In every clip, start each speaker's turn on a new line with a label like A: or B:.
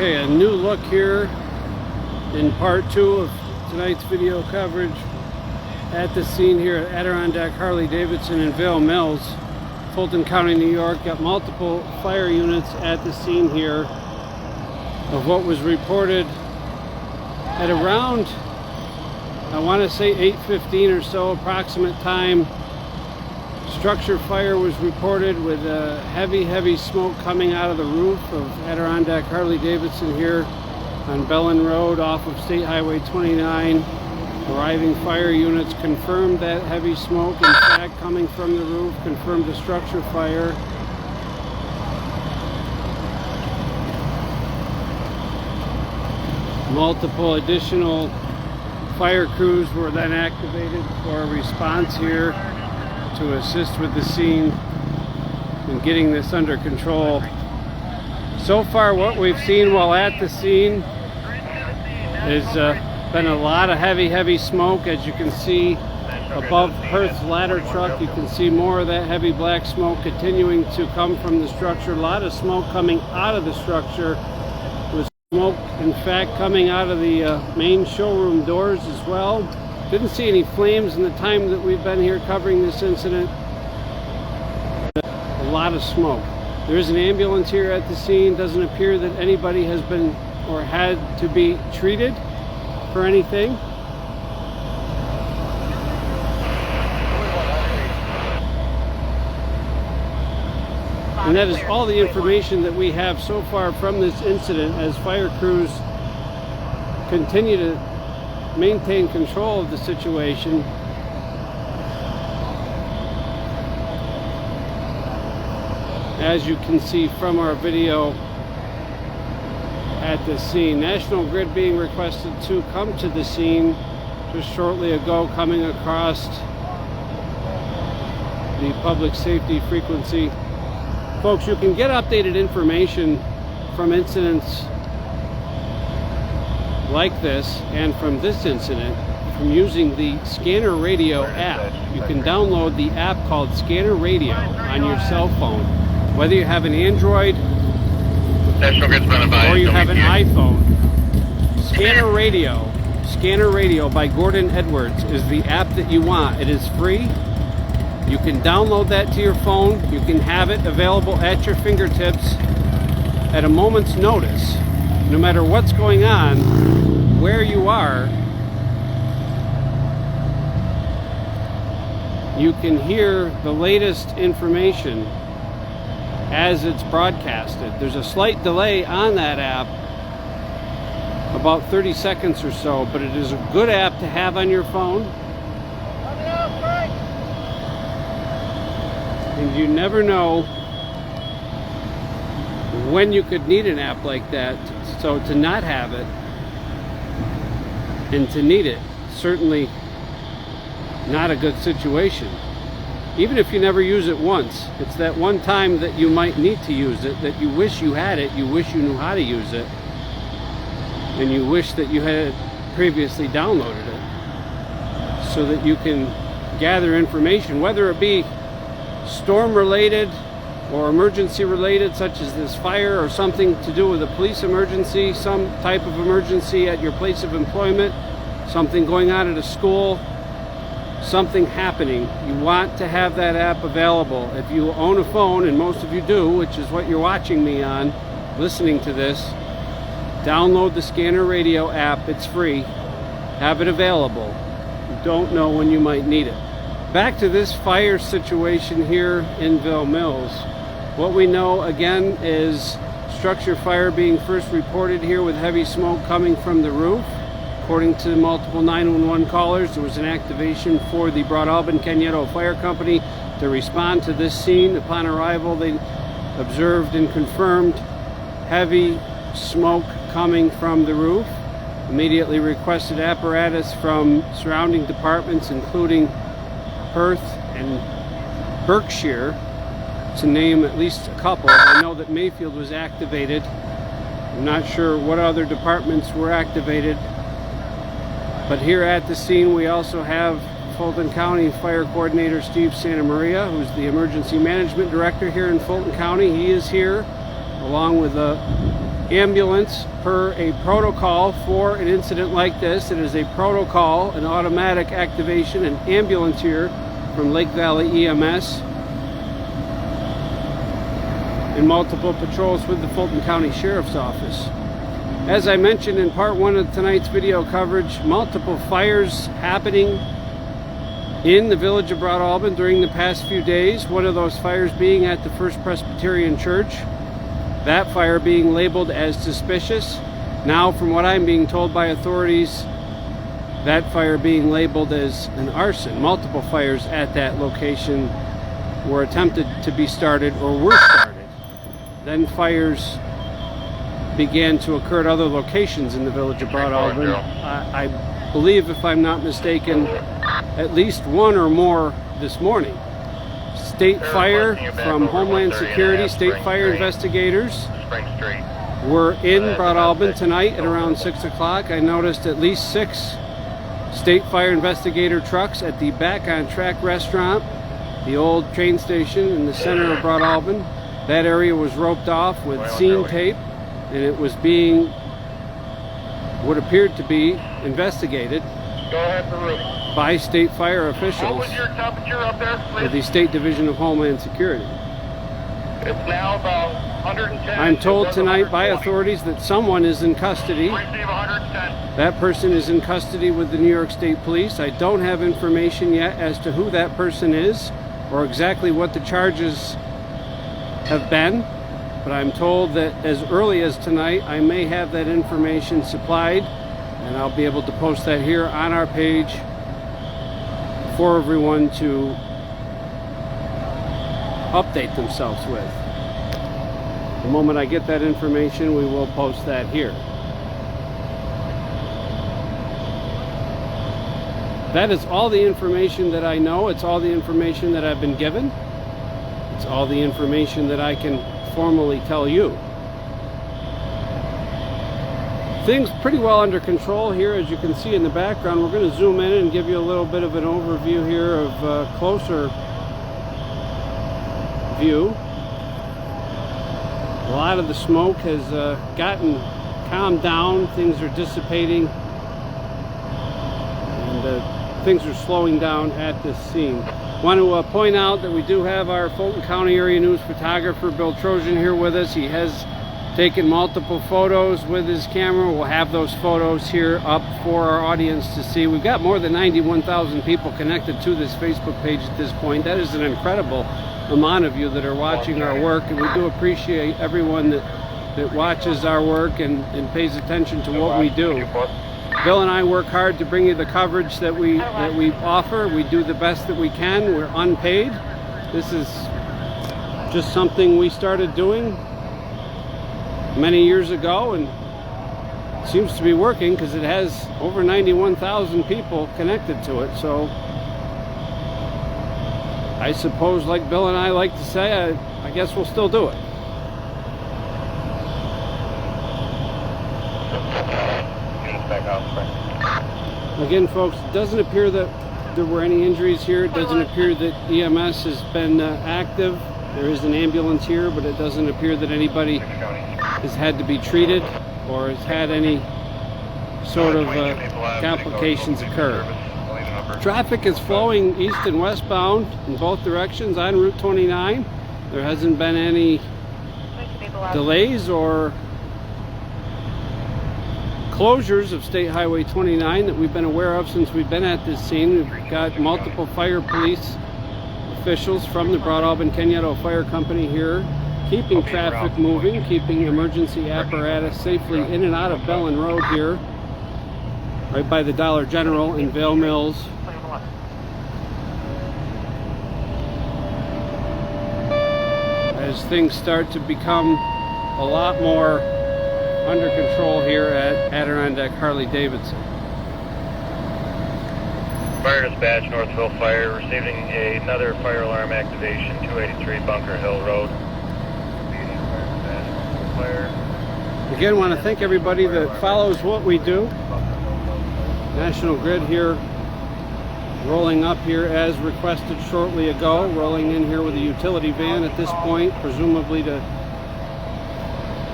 A: Okay, a new look here in part 2 of tonight's video coverage at the scene here at Adirondack Harley Davidson in Vail Mills, Fulton County, New York. Got multiple fire units at the scene here of what was reported at around, I want to say 8:15 or so, approximate time. Structure fire was reported with heavy smoke coming out of the roof of Adirondack Harley Davidson here on Bellin Road off of State Highway 29. Arriving fire units confirmed that heavy smoke, in fact, coming from the roof, confirmed a structure fire. Multiple additional fire crews were then activated for a response here to assist with the scene and getting this under control. So far, what we've seen while at the scene has been a lot of heavy smoke. As you can see above Perth's ladder truck, you can see more of that heavy black smoke continuing to come from the structure. A lot of smoke coming out of the structure, with smoke in fact coming out of the main showroom doors as well. Didn't see any flames in the time that we've been here covering this incident. A lot of smoke. There is an ambulance here at the scene. Doesn't appear that anybody has been or had to be treated for anything. And that is all the information that we have so far from this incident, as fire crews continue to maintain control of the situation. As you can see from our video at the scene, National Grid being requested to come to the scene just shortly ago, coming across the public safety frequency. Folks, you can get updated information from incidents like this and from this incident from using the Scanner Radio app. You can download the app called Scanner Radio on your cell phone, whether you have an Android or you have an iPhone. Scanner Radio by Gordon Edwards is the app that you want. It is free. You can download that to your phone. You can have it available at your fingertips at a moment's notice. No matter what's going on, where you are, you can hear the latest information as it's broadcasted. There's a slight delay on that app, about 30 seconds or so, but it is a good app to have on your phone. And you never know when you could need an app like that. So to not have it and to need it, certainly not a good situation. Even if you never use it once, it's that one time that you might need to use it, that you wish you had it, you wish you knew how to use it, and you wish that you had previously downloaded it, so that you can gather information, whether it be storm related or emergency related, such as this fire, or something to do with a police emergency, some type of emergency at your place of employment, something going on at a school, something happening. You want to have that app available. If you own a phone, and most of you do, which is what you're watching me on, listening to this, download the Scanner Radio app. It's free. Have it available. You don't know when you might need it. Back to this fire situation here in Vail Mills. What we know again is structure fire being first reported here with heavy smoke coming from the roof. According to multiple 911 callers, there was an activation for the Broad Albin-Cañedo Fire Company to respond to this scene. Upon arrival, they observed and confirmed heavy smoke coming from the roof. Immediately requested apparatus from surrounding departments, including Perth and Berkshire, to name at least a couple. I know that Mayfield was activated. I'm not sure what other departments were activated. But here at the scene, we also have Fulton County Fire Coordinator Steve Santa Maria, who's the Emergency Management Director here in Fulton County. He is here, along with ambulance per a protocol for an incident like this. It is a protocol, an automatic activation, an ambulance here from Lake Valley EMS, and multiple patrols with the Fulton County Sheriff's Office. As I mentioned in part one of tonight's video coverage, multiple fires happening in the village of Broad Alban during the past few days. One of those fires being at the First Presbyterian Church. That fire being labeled as suspicious. Now, from what I'm being told by authorities, that fire being labeled as an arson. Multiple fires at that location were attempted to be started or were started. Then fires began to occur at other locations in the village of Broad Alban. I believe, if I'm not mistaken, at least one or more this morning. State Fire from Homeland Security, State Fire investigators were in Broad Alban tonight at around 6 o'clock. I noticed at least 6 State Fire investigator trucks at the Back on Track restaurant, the old train station in the center of Broad Alban. That area was roped off with scene tape, and it was being what appeared to be investigated by state fire officials.
B: What was your temperature up there, please?
A: With the State Division of Homeland Security.
B: It's now about 110.
A: I'm told tonight by authorities that someone is in custody.
B: Receive 110.
A: That person is in custody with the New York State Police. I don't have information yet as to who that person is or exactly what the charges have been, but I'm told that as early as tonight I may have that information supplied, and I'll be able to post that here on our page for everyone to update themselves with. The moment I get that information, we will post that here. That is all the information that I know. It's all the information that I've been given. It's all the information that I can formally tell you. Things pretty well under control here, as you can see in the background. We're going to zoom in and give you a little bit of an overview here of closer view. A lot of the smoke has gotten calmed down. Things are dissipating, and things are slowing down at this scene. Want to point out that we do have our Fulton County Area News photographer Bill Trojan here with us. He has taken multiple photos with his camera. We'll have those photos here up for our audience to see. We've got more than 91,000 people connected to this Facebook page at this point. That is an incredible amount of you that are watching our work, and we do appreciate everyone that watches our work and pays attention to what we do. Bill and I work hard to bring you the coverage that we offer. We do the best that we can. We're unpaid. This is just something we started doing many years ago, and it seems to be working because it has over 91,000 people connected to it. So I suppose, like Bill and I like to say, I guess we'll still do it. Again, folks, it doesn't appear that there were any injuries here. It doesn't appear that EMS has been active. There is an ambulance here, but it doesn't appear that anybody has had to be treated or has had any sort of complications occur. Traffic is flowing east and westbound in both directions on Route 29. There hasn't been any delays or closures of State Highway 29 that we've been aware of since we've been at this scene. We've got multiple fire police officials from the Broad Alban Kenyatta Fire Company here, keeping traffic moving, keeping emergency apparatus safely in and out of Bellin Road here, right by the Dollar General in Vail Mills. As things start to become a lot more under control here at Adirondack Harley Davidson.
B: Fire dispatch, Northville Fire, receiving another fire alarm activation, 283 Bunker Hill Road.
A: Again, want to thank everybody that follows what we do. National Grid here, rolling up here as requested shortly ago, rolling in here with a utility van at this point, presumably to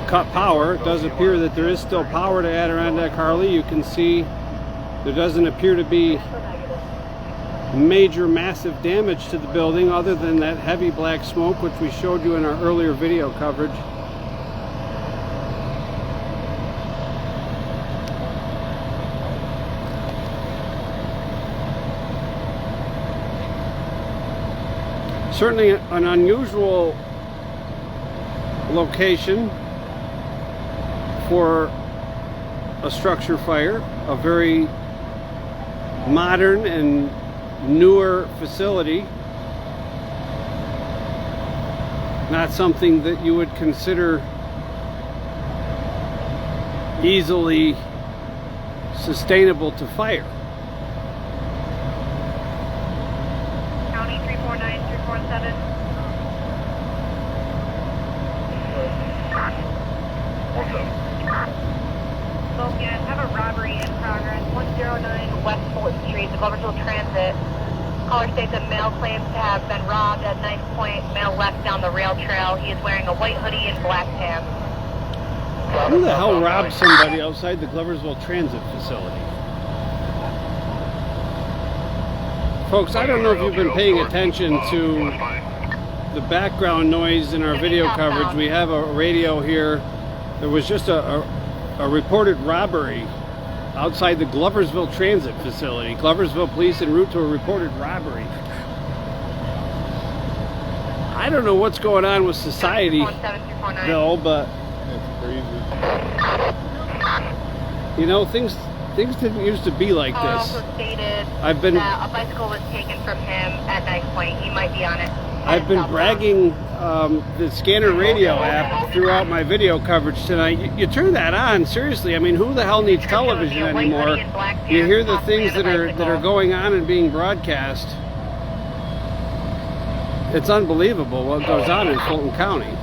A: cut power. It does appear that there is still power to Adirondack Harley. You can see there doesn't appear to be major massive damage to the building other than that heavy black smoke which we showed you in our earlier video coverage. Certainly an unusual location for a structure fire, a very modern and newer facility, not something that you would consider easily sustainable to fire.
B: County 349347. Both units have a robbery in progress. 109 West Fulton Street, the Gloversville Transit. Caller states a male claims to have been robbed at knife point. Male left down the rail trail. He is wearing a white hoodie and black pants.
A: Who the hell robbed somebody outside the Gloversville Transit facility? Folks, I don't know if you've been paying attention to the background noise in our video coverage. We have a radio here. There was just a reported robbery outside the Gloversville Transit facility. Gloversville police en route to a reported robbery. I don't know what's going on with society, Bill, but you know, things didn't used to be like this.
B: Also stated that a bicycle was taken from him at knife point. He might be on it.
A: I've been bragging the scanner radio app throughout my video coverage tonight. You turn that on, seriously. I mean, who the hell needs television anymore? You hear the things that are going on and being broadcast. It's unbelievable what goes on in Fulton County.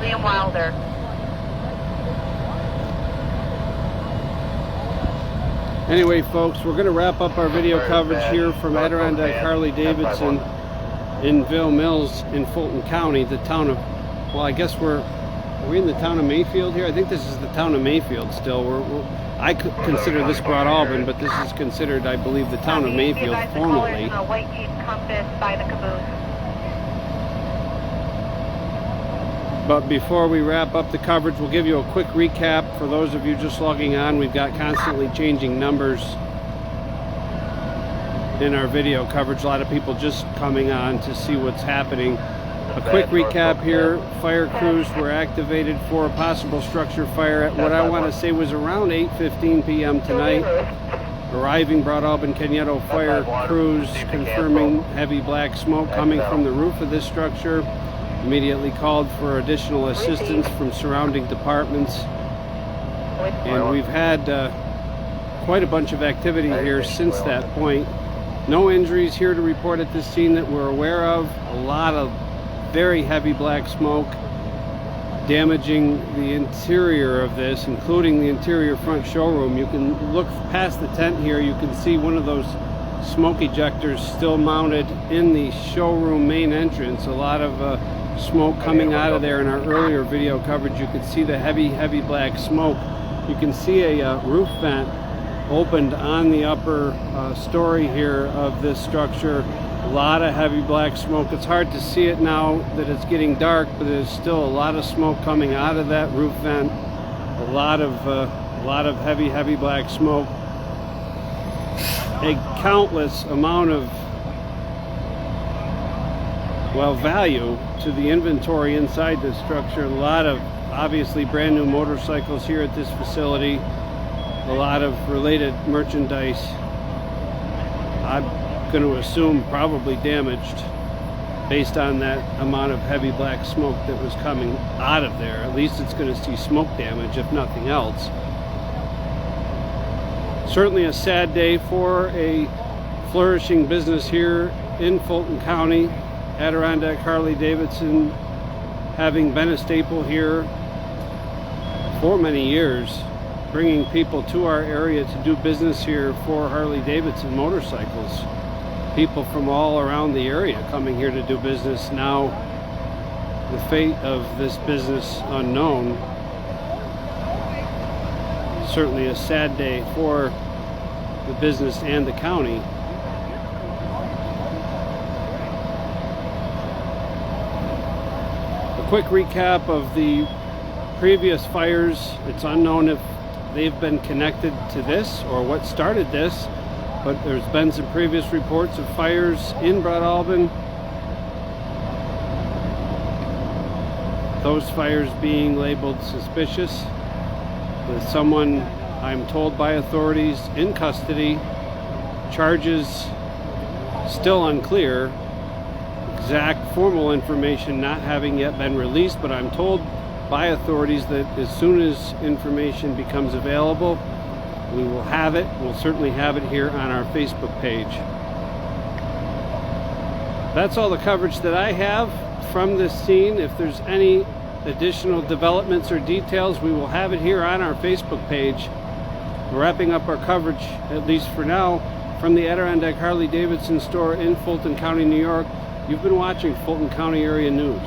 B: Liam Wilder.
A: Anyway, folks, we're going to wrap up our video coverage here from Adirondack Harley Davidson in Vail Mills in Fulton County, the town of, well, I guess are we in the town of Mayfield here? I think this is the town of Mayfield still. I could consider this Broad Alban, but this is considered, I believe, the town of Mayfield formerly.
B: A white Jeep Compass by the caboose.
A: But before we wrap up the coverage, we'll give you a quick recap. For those of you just logging on, we've got constantly changing numbers in our video coverage. A lot of people just coming on to see what's happening. A quick recap here. Fire crews were activated for a possible structure fire at what I want to say was around 8:15 p.m. tonight. Arriving Broad Alban Kenyatta fire crews confirming heavy black smoke coming from the roof of this structure. Immediately called for additional assistance from surrounding departments, and we've had quite a bunch of activity here since that point. No injuries here to report at this scene that we're aware of. A lot of very heavy black smoke damaging the interior of this, including the interior front showroom. You can look past the tent here. You can see one of those smoke ejectors still mounted in the showroom main entrance. A lot of smoke coming out of there. In our earlier video coverage, you could see the heavy black smoke. You can see a roof vent opened on the upper story here of this structure. A lot of heavy black smoke. It's hard to see it now that it's getting dark, but there's still a lot of smoke coming out of that roof vent. A lot of heavy black smoke. A countless amount of, well, value to the inventory inside this structure. A lot of obviously brand new motorcycles here at this facility. A lot of related merchandise. I'm going to assume probably damaged based on that amount of heavy black smoke that was coming out of there. At least it's going to see smoke damage, if nothing else. Certainly a sad day for a flourishing business here in Fulton County. Adirondack Harley Davidson having been a staple here for many years, bringing people to our area to do business here for Harley Davidson motorcycles. people from all around the area coming here to do business. Now, the fate of this business unknown. Certainly a sad day for the business and the county. A quick recap of the previous fires. It's unknown if they've been connected to this or what started this, but there's been some previous reports of fires in Broad Alban. Those fires being labeled suspicious, with someone, I'm told by authorities, in custody. Charges still unclear. Exact formal information not having yet been released, but I'm told by authorities that as soon as information becomes available, we will have it. We'll certainly have it here on our Facebook page. That's all the coverage that I have from this scene. If there's any additional developments or details, we will have it here on our Facebook page. We're wrapping up our coverage, at least for now, from the Adirondack Harley Davidson store in Fulton County, New York. You've been watching Fulton County Area News.